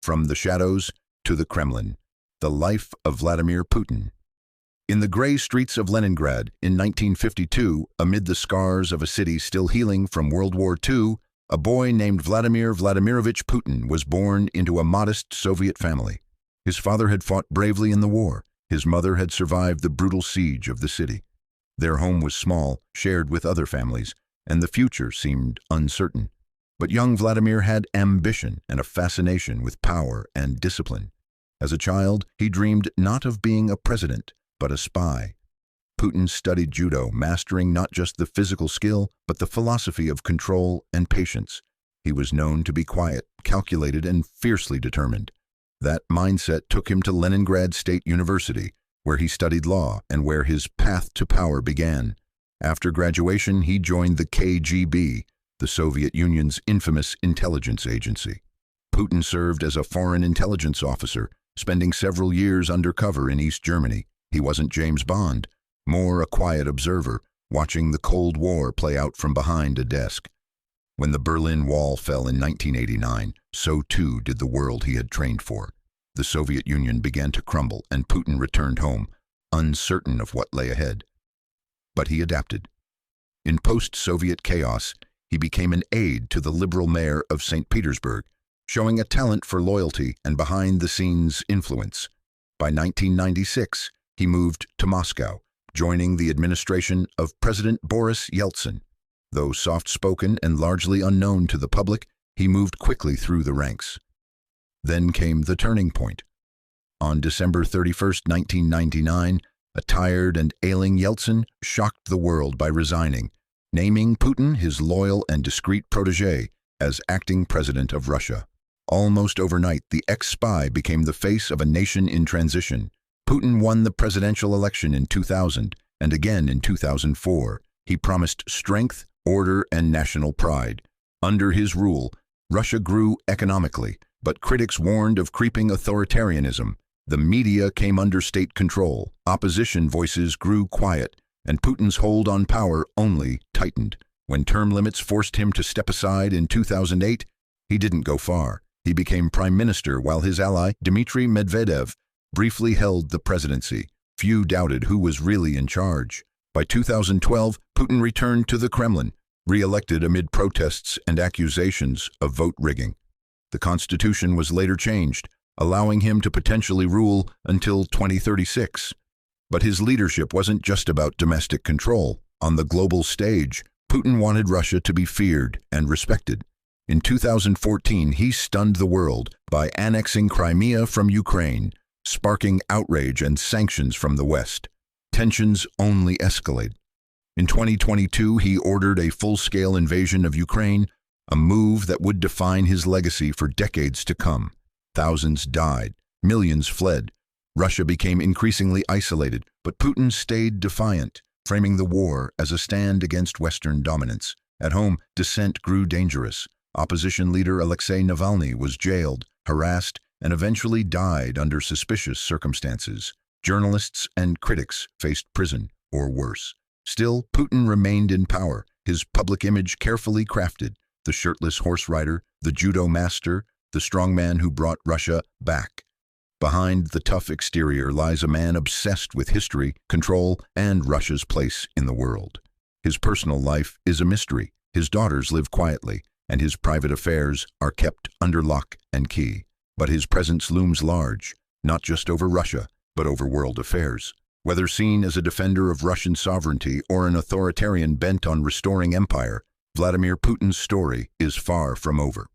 From the Shadows to the Kremlin, the life of Vladimir Putin. In the gray streets of Leningrad in 1952, amid the scars of a city still healing from World War II, a boy named Vladimir Vladimirovich Putin was born into a modest Soviet family. His father had fought bravely in the war. His mother had survived the brutal siege of the city. Their home was small, shared with other families, and the future seemed uncertain. But young Vladimir had ambition and a fascination with power and discipline. As a child, he dreamed not of being a president, but a spy. Putin studied judo, mastering not just the physical skill, but the philosophy of control and patience. He was known to be quiet, calculated, and fiercely determined. That mindset took him to Leningrad State University, where he studied law and where his path to power began. After graduation, he joined the KGB, the Soviet Union's infamous intelligence agency. Putin served as a foreign intelligence officer, spending several years undercover in East Germany. He wasn't James Bond, more a quiet observer, watching the Cold War play out from behind a desk. When the Berlin Wall fell in 1989, so too did the world he had trained for. The Soviet Union began to crumble, and Putin returned home, uncertain of what lay ahead. But he adapted. In post-Soviet chaos, he became an aide to the liberal mayor of St. Petersburg, showing a talent for loyalty and behind-the-scenes influence. By 1996, he moved to Moscow, joining the administration of President Boris Yeltsin. Though soft-spoken and largely unknown to the public, he moved quickly through the ranks. Then came the turning point. On December 31, 1999, a tired and ailing Yeltsin shocked the world by resigning, naming Putin, his loyal and discreet protégé, as acting president of Russia. Almost overnight, the ex-spy became the face of a nation in transition. Putin won the presidential election in 2000 and again in 2004. He promised strength, order, and national pride. Under his rule, Russia grew economically, but critics warned of creeping authoritarianism. The media came under state control, opposition voices grew quiet, and Putin's hold on power only tightened. When term limits forced him to step aside in 2008, he didn't go far. He became prime minister while his ally, Dmitry Medvedev, briefly held the presidency. Few doubted who was really in charge. By 2012, Putin returned to the Kremlin, re-elected amid protests and accusations of vote rigging. The constitution was later changed, allowing him to potentially rule until 2036. But his leadership wasn't just about domestic control. On the global stage, Putin wanted Russia to be feared and respected. In 2014, he stunned the world by annexing Crimea from Ukraine, sparking outrage and sanctions from the West. Tensions only escalated. In 2022, he ordered a full-scale invasion of Ukraine, a move that would define his legacy for decades to come. Thousands died, millions fled. Russia became increasingly isolated, but Putin stayed defiant, framing the war as a stand against Western dominance. At home, dissent grew dangerous. Opposition leader Alexei Navalny was jailed, harassed, and eventually died under suspicious circumstances. Journalists and critics faced prison, or worse. Still, Putin remained in power, his public image carefully crafted. The shirtless horse rider, the judo master, the strongman who brought Russia back. Behind the tough exterior lies a man obsessed with history, control, and Russia's place in the world. His personal life is a mystery. His daughters live quietly, and his private affairs are kept under lock and key. But his presence looms large, not just over Russia, but over world affairs. Whether seen as a defender of Russian sovereignty or an authoritarian bent on restoring empire, Vladimir Putin's story is far from over.